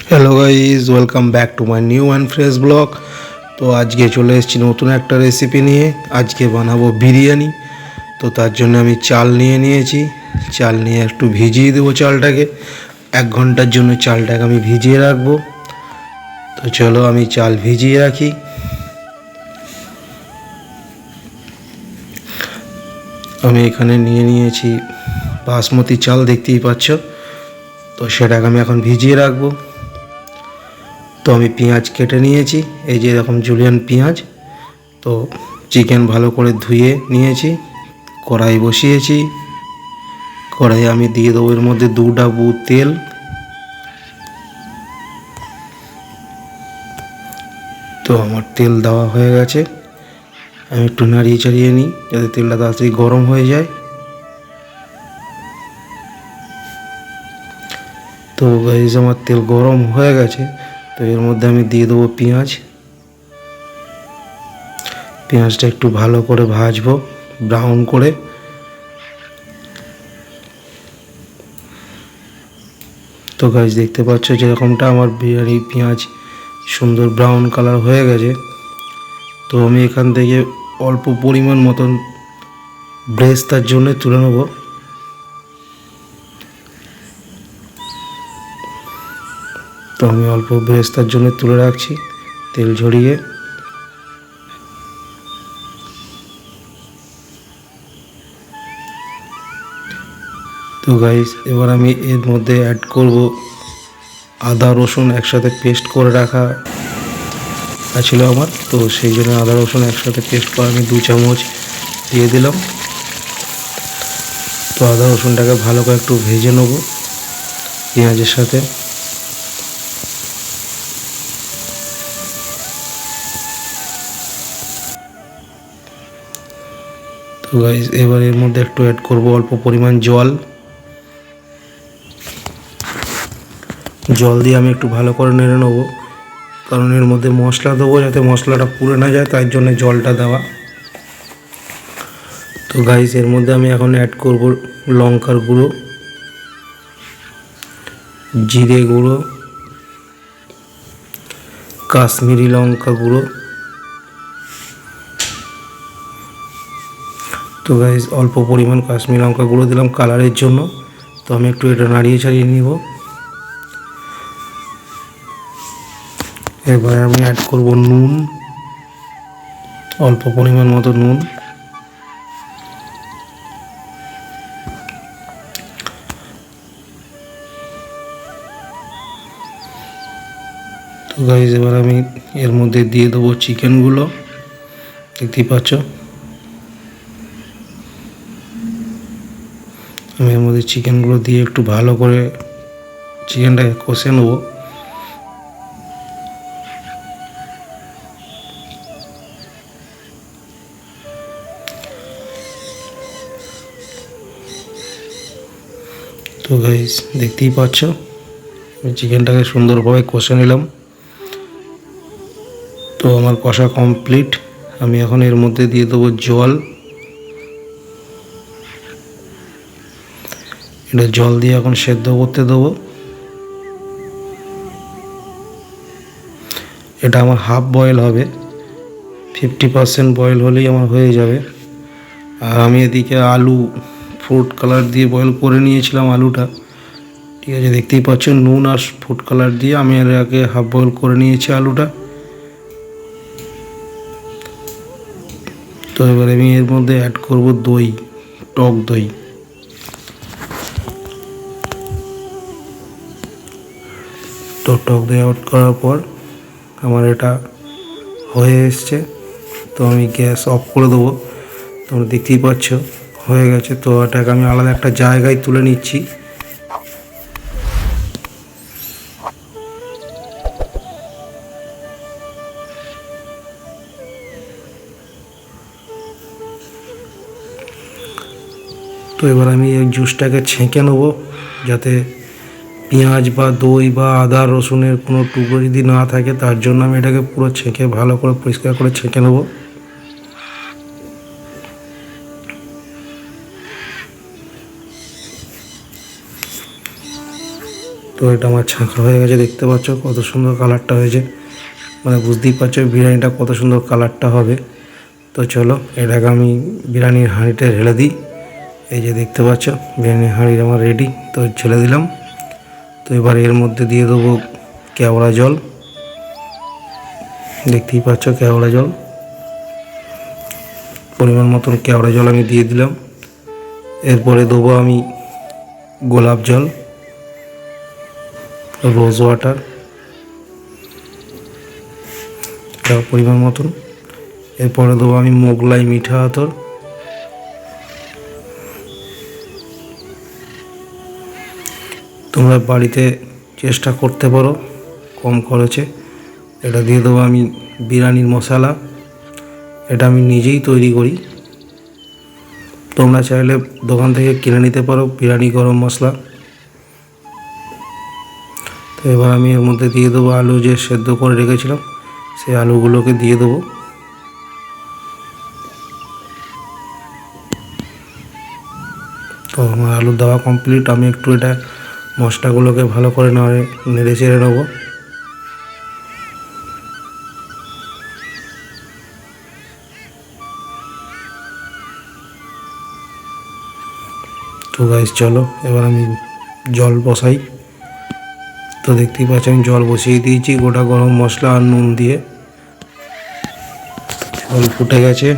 Hello guys, welcome back to my new and fresh blog. তো আজকে চলে এসেছি নতুন একটা রেসিপি নিয়ে। আজকে বানাবো বিরিয়ানি। তো তার জন্য আমি চাল নিয়েছি। চাল নিয়ে একটু ভিজিয়ে দেবো চালটাকে। 1 ঘন্টার জন্য চালটাকে আমি ভিজিয়ে রাখবো। তো চলো আমি চাল ভিজিয়ে রাখি। আমি এখানে নিয়েছি বাসমতি চাল, দেখতেই পাচ্ছ। তো সেটাকে আমি এখন ভিজিয়ে রাখবো। তো আমি পেঁয়াজ কেটে নিয়েছি, এই যে এরকম জুলিয়ান পেঁয়াজ। তো চিকেন ভালো করে ধুয়ে নিয়েছি, কড়াই বসিয়েছি। কড়াই আমি দিয়ে দেবো এর মধ্যে 2 ডাবু তেল। তো আমার তেল দেওয়া হয়ে গেছে। আমি একটু নাড়িয়ে চাড়িয়ে নিই যাতে তেলটা তাড়াতাড়ি গরম হয়ে যায়। তো গাইস, আমার তেল গরম হয়ে গেছে। তো এর মধ্যে আমি দিয়ে দেবো পেঁয়াজ। পেঁয়াজটা একটু ভালো করে ভাজবো, ব্রাউন করে। তো গাইস, দেখতে পাচ্ছ যেরকমটা আমার বিরিয়ানি পেঁয়াজ সুন্দর ব্রাউন কালার হয়ে গেছে। তো আমি এখান থেকে অল্প পরিমাণ মতন ব্রেস্তার জন্য তুলে নেব। তো আমি অল্প ব্রেস্তার জন্য তুলে রাখছি তেল ঝরিয়ে। তো গাইস, এবার আমি এর মধ্যে অ্যাড করব আদা রসুন একসাথে পেস্ট করে রাখা ছিল আমার। তো সেই জন্য আদা রসুন একসাথে পেস্ট করে আমি 2 চামচ দিয়ে দিলাম। তো আদা রসুনটাকে ভালো করে একটু ভেজে নেব পেঁয়াজের সাথে। তো গাইস, এবার এর মধ্যে একটু অ্যাড করব অল্প পরিমাণ জল। জল দিয়ে আমি একটু ভালো করে নেড়ে নেবো, কারণ এর মধ্যে মশলা দেবো, যাতে মশলাটা পুড়ে না যায়, তাই জন্য জলটা দেওয়া। তো গাইস, এর মধ্যে আমি এখন অ্যাড করব লঙ্কার গুঁড়ো, জিরে গুঁড়ো, কাশ্মীরি লঙ্কা গুঁড়ো। তো গাইস, অল্প পরিমাণ কাশ্মীরি লঙ্কা গুঁড়ো দিলাম কালারের জন্য। তো আমি একটু এটা নাড়িয়ে ছাড়িয়ে নিব। এবার আমি অ্যাড করব নুন, অল্প পরিমাণ মতো নুন। তো গাইস, এবার আমি এর মধ্যে দিয়ে দেবো চিকেনগুলো, দেখতেই পাচ্ছ। আমি এর মধ্যে চিকেনগুলো দিয়ে একটু ভালো করে চিকেনটাকে কষে নেব। তো গাইস, দেখতেই পাচ্ছ আমি চিকেনটাকে সুন্দরভাবে কষে নিলাম। তো আমার কষা কমপ্লিট। আমি এখন এর মধ্যে দিয়ে দেবো জল। এটা জল দিয়ে এখন সেদ্ধ করতে দেবো। এটা আমার হাফ বয়েল হবে, 50% বয়েল হলেই আমার হয়ে যাবে। আর আমি এদিকে আলু ফুড কালার দিয়ে বয়েল করে নিয়েছিলাম আলুটা, ঠিক আছে, দেখতেই পাচ্ছ। নুন আর ফুড কালার দিয়ে আমি এর আগে হাফ বয়েল করে নিয়েছি আলুটা। তো এবার আমি এর মধ্যে অ্যাড করব দই, টক দই। তো টক দই অ্যাড করার পর আমার এটা হয়ে এসছে। তো আমি গ্যাস অফ করে দেবো। তোমরা দেখতেই পাচ্ছ হয়ে গেছে। তো এটাকে আমি আলাদা একটা জায়গায় তুলে নিচ্ছি। তো এবার আমি এই জুসটাকে ছেঁকে নেবো, যাতে পেঁয়াজ বা দই বা আদা রসুনের কোনো টুকরো যদি না থাকে, তার জন্য আমি এটাকে পুরো ছেঁকে ভালো করে পরিষ্কার করে ছেঁকে নেবো। তো এটা আমার ছাঁকা হয়ে গেছে, দেখতে পাচ্ছ কত সুন্দর কালারটা হয়েছে, মানে বুঝতেই পারছো বিরিয়ানিটা কত সুন্দর কালারটা হবে। তো চলো এটাকে আমি বিরিয়ানির হাঁড়িতে ঢেলে দিই। এই যে দেখতে পাচ্ছ বিরিয়ানির হাঁড়ি আমার রেডি, তো ঢেলে দিলাম। তো এবার এর মধ্যে দিয়ে দেবো কেওড়া জল, দেখতেই পাচ্ছ কেওড়া জল, পরিমাণ মতন কেওড়া জল আমি দিয়ে দিলাম। এরপরে দেবো আমি গোলাপ জল, রোজ ওয়াটার, পরিমাণ মতন। এরপরে দেবো আমি মোগলাই মিঠা আতর, তোমরা বাড়িতে চেষ্টা করতে পারো কম খরচে। এটা দিয়ে দেবো আমি বিরিয়ানির মশলা, এটা আমি নিজেই তৈরি করি, তোমরা চাইলে দোকান থেকে কিনে নিতে পারো বিরিয়ানি গরম মশলা। তো এবার আমি এর মধ্যে দিয়ে দেবো আলু যে সেদ্ধ করে রেখেছিলাম, সেই আলুগুলোকে দিয়ে দেবো। তো আমার আলু দেওয়া কমপ্লিট, আমি একটু এটা মশলাগুলোকে ভালো করে নেড়ে চেড়ে নেবো। তো গাইস চলো এবার আমি জল বসাই। তো দেখতেই পাচ্ছি আমি জল বসিয়ে দিয়েছি গোটা গরম মশলা আর নুন দিয়ে। জল ফুটে গেছে,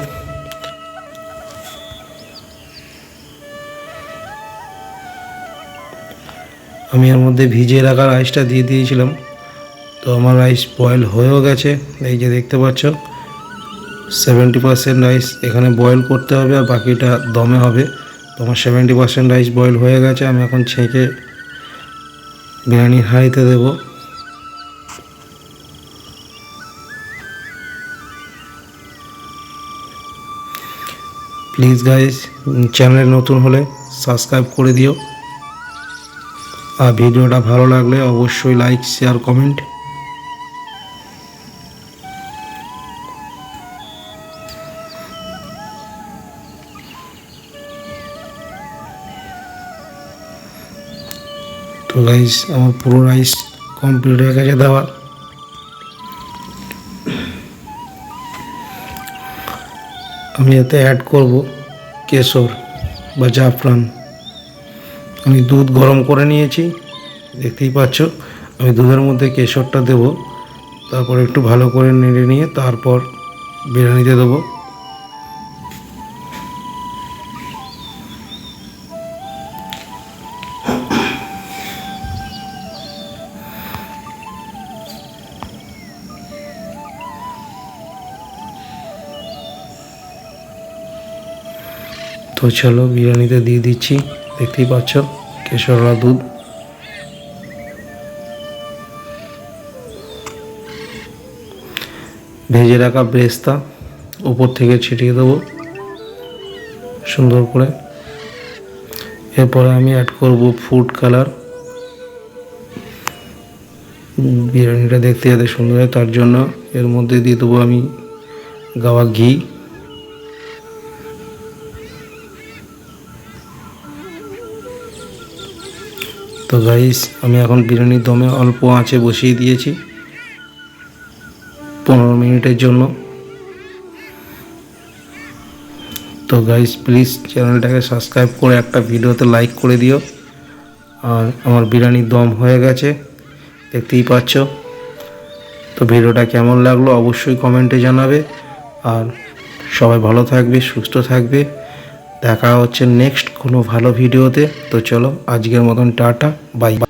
আমি এর মধ্যে ভিজিয়ে রাখা রাইসটা দিয়ে দিয়েছিলাম। তো আমার রাইস বয়েল হয়েও গেছে, এই যে দেখতে পাচ্ছ 70% রাইস এখানে বয়েল করতে হবে আর বাকিটা দমে হবে। তো আমার 70% রাইস বয়েল হয়ে গেছে, আমি এখন ছেঁকে বিরিয়ানির হাঁড়িতে দেবো। প্লিজ গাইস চ্যানেলে নতুন হলে সাবস্ক্রাইব করে দিও, আর ভিডিওটা ভালো লাগলে অবশ্যই লাইক শেয়ার কমেন্ট। তো গাইস আমার পুরো রাইস কমপ্লিট হয়ে গেছে দেওয়া। আমি এতে অ্যাড করব কেশর বা জাফরান। আমি দুধ গরম করে নিয়েছি, দেখতেই পাচ্ছ। আমি দুধের মধ্যে কেশরটা দেব, তারপর একটু ভালো করে নেড়ে নিয়ে তারপর বিরিয়ানিতে দেবো। তো চলো বিরিয়ানিতে দিয়ে দিচ্ছি, দেখতেই পাচ্ছ কেশরওয়ালা দুধ। ভেজে রাখা ব্রেস্তা উপর থেকে ছিটিয়ে দেবো সুন্দর করে। এরপরে আমি অ্যাড করব ফুড কালার, বিরিয়ানিটা দেখতে যাতে সুন্দর হয় তার জন্য। এর মধ্যে দিয়ে দেবো আমি গাওয়া ঘি। তো গাইস আমি এখন বিরিয়ানির দমে অল্প আঁচে বসিয়ে দিয়েছি 15 মিনিটের জন্য। তো গাইস প্লিজ চ্যানেলটাকে সাবস্ক্রাইব করে একটা ভিডিওতে লাইক করে দিও। আর আমার বিরিয়ানির দম হয়ে গেছে, দেখতেই পাচ্ছ। তো ভিডিওটা কেমন লাগলো অবশ্যই কমেন্টে জানাবে, আর সবাই ভালো থাকবে, সুস্থ থাকবে। দেখা হচ্ছে নেক্সট কোনো ভালো ভিডিওতে। তো চলো আজকের মতন টাটা, বাই।